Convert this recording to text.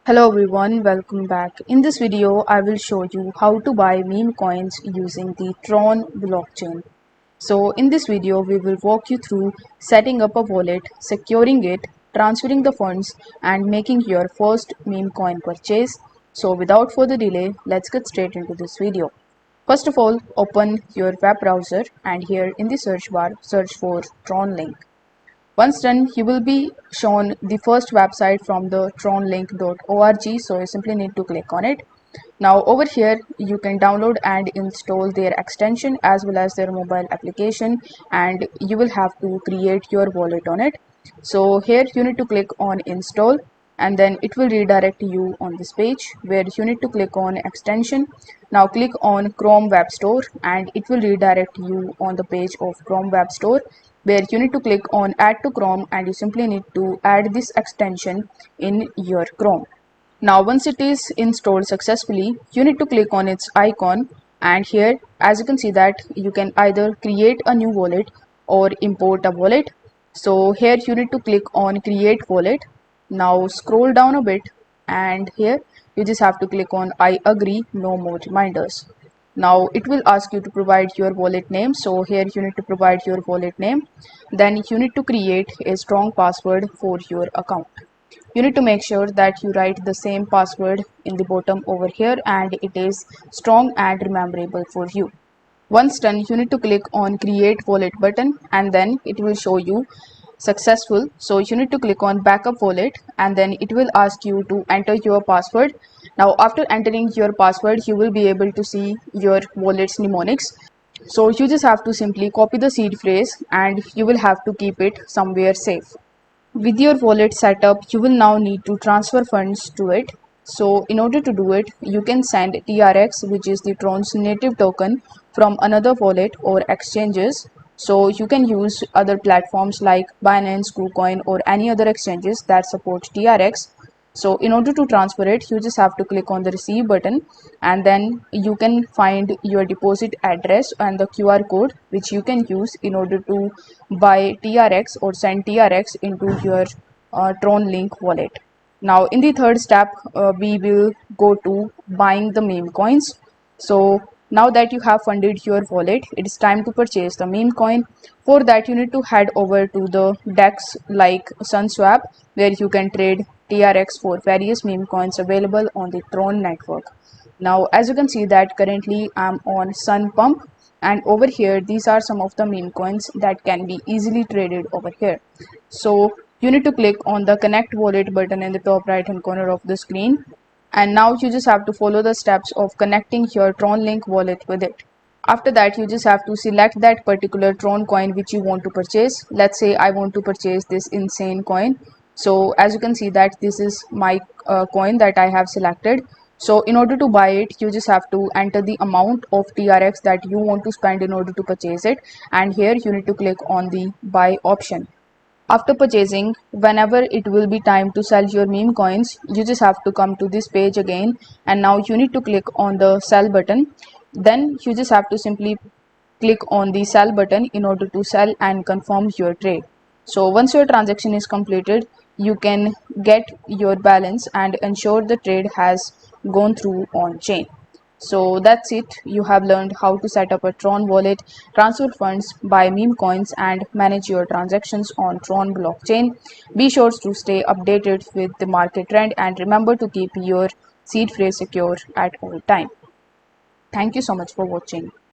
Hello everyone, welcome back. In this video, I will show you how to buy meme coins using the Tron blockchain. So in this video, we will walk you through setting up a wallet, securing it, transferring the funds and making your first meme coin purchase. So without further delay, let's get straight into this video. First of all, open your web browser and here in the search bar, search for Tron link. Once done, you will be shown the first website from the tronlink.org, so you simply need to click on it. Now over here you can download and install their extension as well as their mobile application, and you will have to create your wallet on it. So here you need to click on install and then it will redirect you on this page where you need to click on extension. Now click on Chrome Web Store and it will redirect you on the page of Chrome Web Store where you need to click on add to Chrome and you simply need to add this extension in your Chrome. Now once it is installed successfully, you need to click on its icon and here as you can see that you can either create a new wallet or import a wallet. So here you need to click on create wallet. Now scroll down a bit and here you just have to click on I agree, no more reminders. Now it will ask you to provide your wallet name, so here you need to provide your wallet name. Then you need to create a strong password for your account. You need to make sure that you write the same password in the bottom over here and it is strong and rememberable for you. Once done, you need to click on create wallet button and then it will show you successful. So you need to click on backup wallet and then it will ask you to enter your password. Now after entering your password, you will be able to see your wallet's mnemonics. So you just have to simply copy the seed phrase and you will have to keep it somewhere safe. With your wallet setup, you will now need to transfer funds to it. So in order to do it, you can send TRX, which is the Tron's native token, from another wallet or exchanges. So you can use other platforms like Binance, KuCoin or any other exchanges that support TRX. So in order to transfer it, you just have to click on the receive button and then you can find your deposit address and the QR code which you can use in order to buy TRX or send TRX into your Tron Link wallet. Now in the third step, we will go to buying the meme coins. So now that you have funded your wallet, it is time to purchase the meme coin. For that, you need to head over to the DEX like SunSwap where you can trade TRX for various meme coins available on the Tron network. Now as you can see that currently I'm on Sun Pump and over here these are some of the meme coins that can be easily traded over here. So you need to click on the connect wallet button in the top right hand corner of the screen and now you just have to follow the steps of connecting your Tron Link wallet with it. After that, you just have to select that particular Tron coin which you want to purchase. Let's say I want to purchase this insane coin. So as you can see that this is my coin that I have selected. So in order to buy it, you just have to enter the amount of TRX that you want to spend in order to purchase it. And here you need to click on the buy option. After purchasing, whenever it will be time to sell your meme coins, you just have to come to this page again and now you need to click on the sell button. Then you just have to simply click on the sell button in order to sell and confirm your trade. So once your transaction is completed, you can get your balance and ensure the trade has gone through on chain. So that's it. You have learned how to set up a Tron wallet, transfer funds, buy meme coins, and manage your transactions on Tron blockchain. Be sure to stay updated with the market trend and remember to keep your seed phrase secure at all time. Thank you so much for watching.